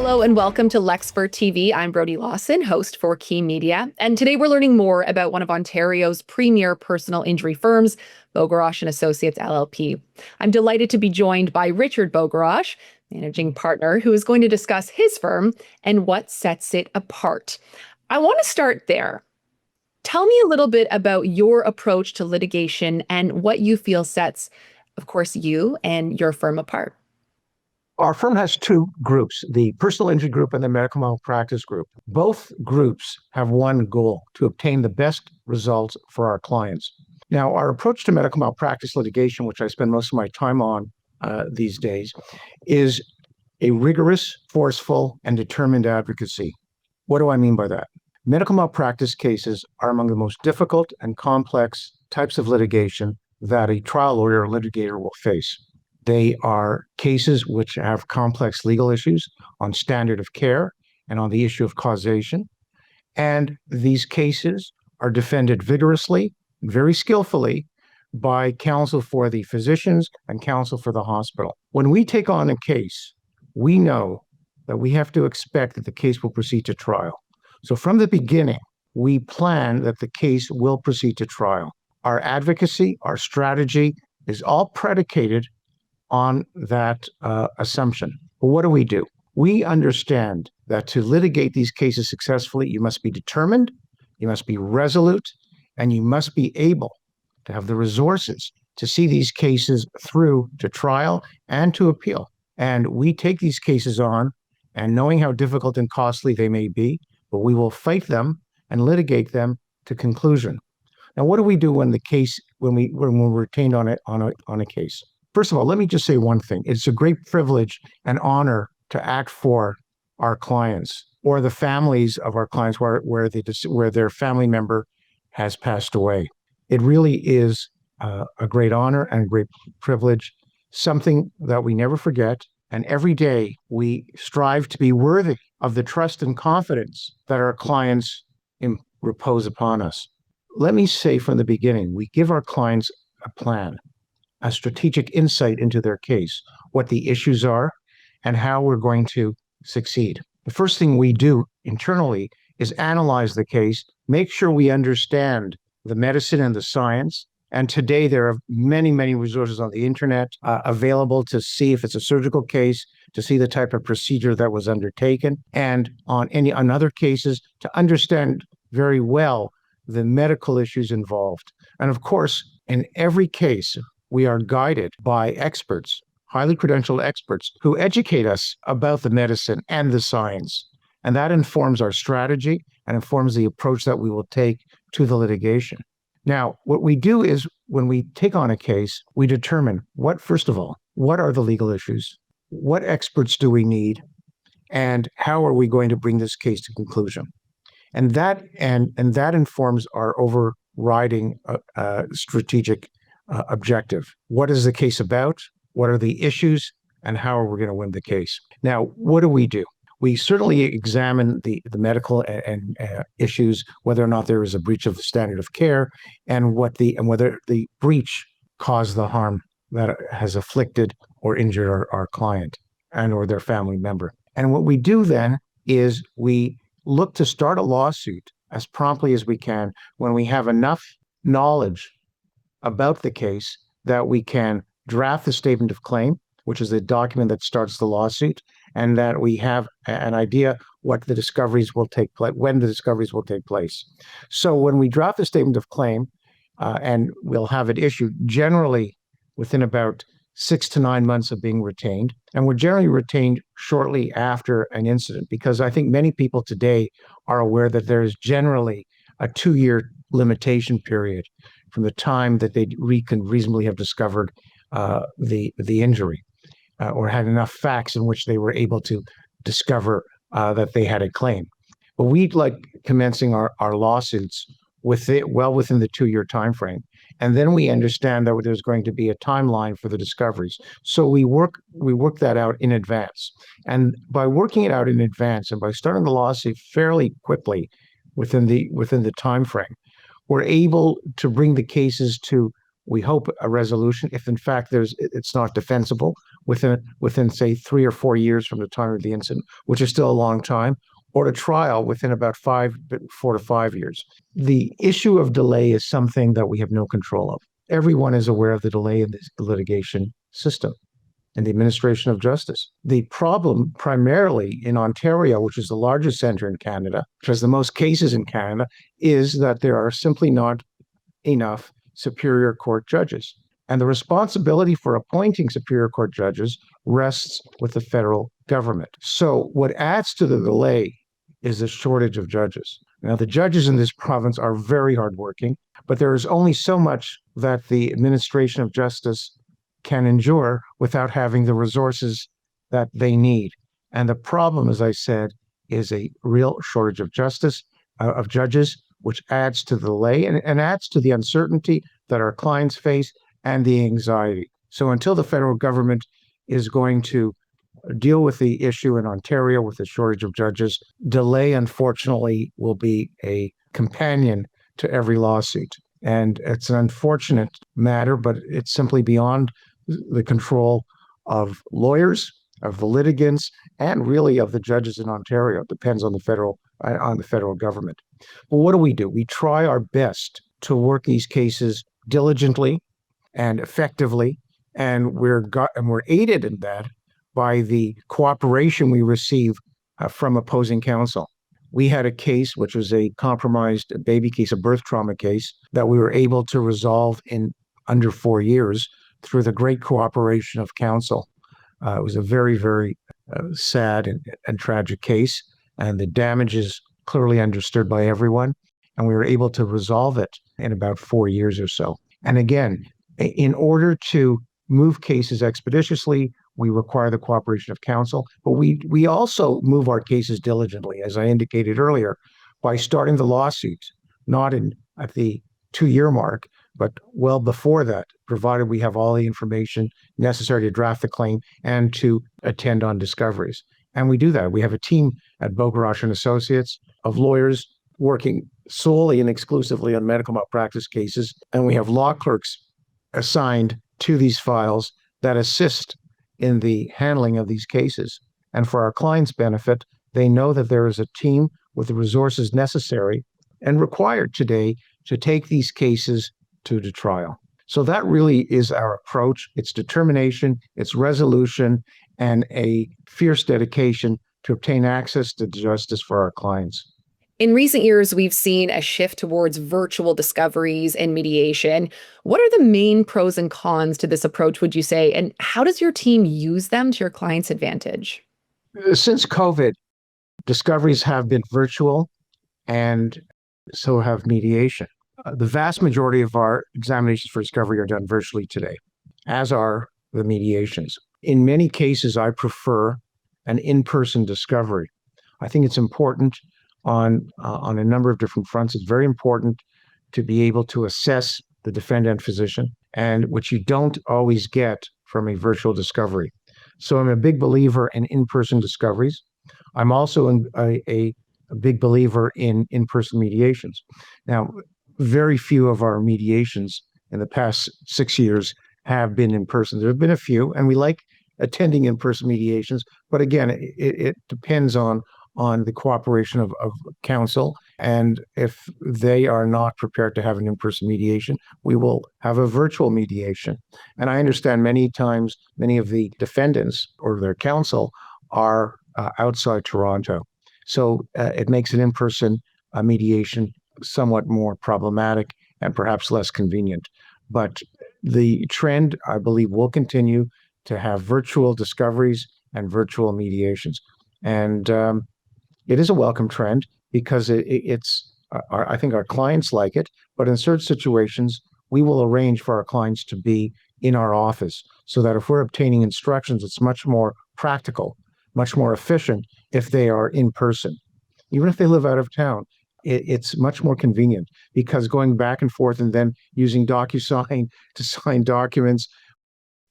Hello and welcome to Lexpert TV. I'm Brodie Lawson, host for Key Media. And today we're learning more about one of Ontario's premier personal injury firms, Bogoroch and Associates LLP. I'm delighted to be joined by Richard Bogoroch, managing partner, who is going to discuss his firm and what sets it apart. I want to start there. Tell me a little bit about your approach to litigation and what you feel sets, of course, you and your firm apart. Our firm has two groups, the personal injury group and the medical malpractice group. Both groups have one goal: to obtain the best results for our clients. Now, our approach to medical malpractice litigation, which I spend most of my time on these days, is a rigorous, forceful, and determined advocacy. What do I mean by that? Medical malpractice cases are among the most difficult and complex types of litigation that a trial lawyer or litigator will face. They are cases which have complex legal issues on standard of care and on the issue of causation. And these cases are defended vigorously, very skillfully, by counsel for the physicians and counsel for the hospital. When we take on a case, we know that we have to expect that the case will proceed to trial. So from the beginning, we plan that the case will proceed to trial. Our advocacy, our strategy is all predicated on that assumption. But what do? We understand that to litigate these cases successfully, you must be determined, you must be resolute, and you must be able to have the resources to see these cases through to trial and to appeal. And we take these cases on, and knowing how difficult and costly they may be, but we will fight them and litigate them to conclusion. Now, what do we do when we're retained on a case? First of all, let me just say one thing. It's a great privilege and honor to act for our clients or the families of our clients where their family member has passed away. It really is a great honor and a great privilege, something that we never forget. And every day we strive to be worthy of the trust and confidence that our clients repose upon us. Let me say from the beginning, we give our clients a plan, a strategic insight into their case, what the issues are, and how we're going to succeed. The first thing we do internally is analyze the case, make sure we understand the medicine and the science. And today there are many, many resources on the internet available to see if it's a surgical case, to see the type of procedure that was undertaken, and on other cases to understand very well the medical issues involved. And of course, in every case, we are guided by experts, highly credentialed experts, who educate us about the medicine and the science. And that informs our strategy and informs the approach that we will take to the litigation. Now, what we do is when we take on a case, we determine first of all, what are the legal issues? What experts do we need? And how are we going to bring this case to conclusion? And that informs our overriding strategic objective. What is the case about? What are the issues? And how are we going to win the case? Now, what do? We certainly examine the medical and issues, whether or not there is a breach of the standard of care, and whether the breach caused the harm that has afflicted or injured our client and or their family member. And what we do then is we look to start a lawsuit as promptly as we can when we have enough knowledge about the case that we can draft the statement of claim, which is the document that starts the lawsuit, and that we have an idea when the discoveries will take place. So when we draft the statement of claim, and we'll have it issued generally within about 6 to 9 months of being retained, and we're generally retained shortly after an incident, because I think many people today are aware that there is generally a 2-year limitation period from the time that they can reasonably have discovered the injury or had enough facts in which they were able to discover that they had a claim. But we'd like commencing our lawsuits well within the 2-year time frame. And then we understand that there's going to be a timeline for the discoveries. So we work that out in advance. And by working it out in advance and by starting the lawsuit fairly quickly within the time frame, we're able to bring the cases to We hope a resolution, if in fact it's not defensible, within say 3 or 4 years from the time of the incident, which is still a long time, or to trial within about 4 to 5 years. The issue of delay is something that we have no control of. Everyone is aware of the delay in this litigation system and the administration of justice. The problem primarily in Ontario, which is the largest center in Canada, which has the most cases in Canada, is that there are simply not enough Superior Court judges. And the responsibility for appointing Superior Court judges rests with the federal government. So what adds to the delay is the shortage of judges. Now, the judges in this province are very hardworking, but there is only so much that the administration of justice can endure without having the resources that they need. And the problem, as I said, is a real shortage of judges, which adds to the delay and adds to the uncertainty that our clients face and the anxiety. So until the federal government is going to deal with the issue in Ontario with the shortage of judges, delay, unfortunately, will be a companion to every lawsuit. And it's an unfortunate matter, but it's simply beyond the control of lawyers, of the litigants, and really of the judges in Ontario. It depends on the federal government. Well, what do? We try our best to work these cases diligently and effectively, and we're aided in that by the cooperation we receive from opposing counsel. We had a case which was a compromised baby case, a birth trauma case, that we were able to resolve in under 4 years through the great cooperation of counsel. It was a very, very sad and tragic case, and the damage is clearly understood by everyone. And we were able to resolve it in about 4 years or so. And again, in order to move cases expeditiously, we require the cooperation of counsel, but we also move our cases diligently, as I indicated earlier, by starting the lawsuit, not at the 2-year mark, but well before that, provided we have all the information necessary to draft the claim and to attend on discoveries. And we do that. We have a team at Bogoroch and Associates of lawyers working solely and exclusively on medical malpractice cases, and we have law clerks assigned to these files that assist in the handling of these cases. And for our clients' benefit, they know that there is a team with the resources necessary and required today to take these cases to the trial. So that really is our approach. It's determination, it's resolution, and a fierce dedication to obtain access to justice for our clients. In recent years, we've seen a shift towards virtual discoveries and mediation. What are the main pros and cons to this approach, would you say? And how does your team use them to your client's advantage? Since COVID, discoveries have been virtual, and so have mediation. The vast majority of our examinations for discovery are done virtually today, as are the mediations. In many cases, I prefer an in-person discovery. I think it's important on a number of different fronts. It's very important to be able to assess the defendant physician, and which you don't always get from a virtual discovery. So I'm a big believer in in-person discoveries. I'm also a big believer in in-person mediations. Now, very few of our mediations in the past 6 years have been in person. There have been a few, and we like attending in-person mediations, but again, it depends on the cooperation of counsel. And if they are not prepared to have an in-person mediation, we will have a virtual mediation. And I understand many times, many of the defendants or their counsel are outside Toronto. So it makes an in-person mediation somewhat more problematic and perhaps less convenient. But the trend, I believe, will continue to have virtual discoveries and virtual mediations. And it is a welcome trend because I think our clients like it, but in certain situations, we will arrange for our clients to be in our office so that if we're obtaining instructions, it's much more practical, much more efficient if they are in person. Even if they live out of town, it's much more convenient because going back and forth and then using DocuSign to sign documents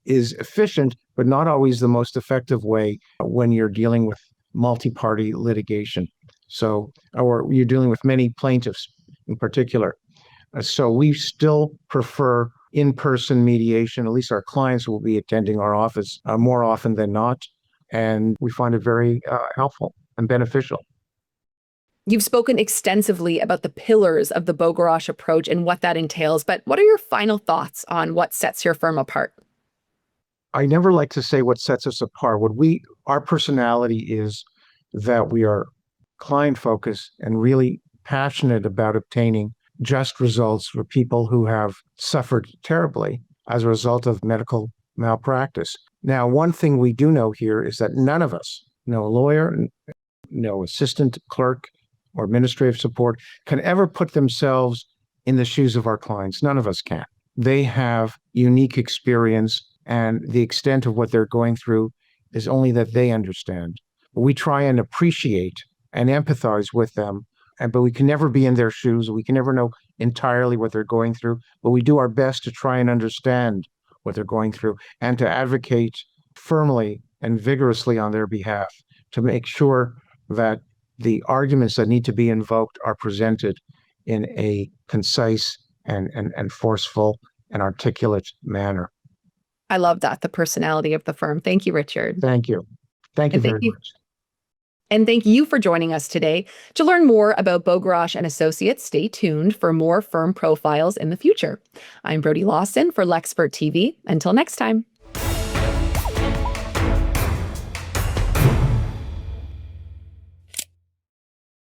is efficient, but not always the most effective way when you're dealing with multi-party litigation. So, or you're dealing with many plaintiffs in particular. So we still prefer in-person mediation. At least our clients will be attending our office more often than not. And we find it very helpful and beneficial. You've spoken extensively about the pillars of the Bogoroch approach and what that entails, but what are your final thoughts on what sets your firm apart? I never like to say what sets us apart. Our personality is that we are client focused and really passionate about obtaining just results for people who have suffered terribly as a result of medical malpractice. Now, one thing we do know here is that none of us, no lawyer, no assistant clerk or administrative support, can ever put themselves in the shoes of our clients. None of us can. They have unique experience, and the extent of what they're going through is only that they understand. We try and appreciate and empathize with them, but we can never be in their shoes. We can never know entirely what they're going through, but we do our best to try and understand what they're going through and to advocate firmly and vigorously on their behalf to make sure that the arguments that need to be invoked are presented in a concise and forceful and articulate manner. I love that, the personality of the firm. Thank you, Richard. Thank you. Thank you very much. And thank you for joining us today. To learn more about Bogoroch and Associates, stay tuned for more firm profiles in the future. I'm Brodie Lawson for Lexpert TV. Until next time.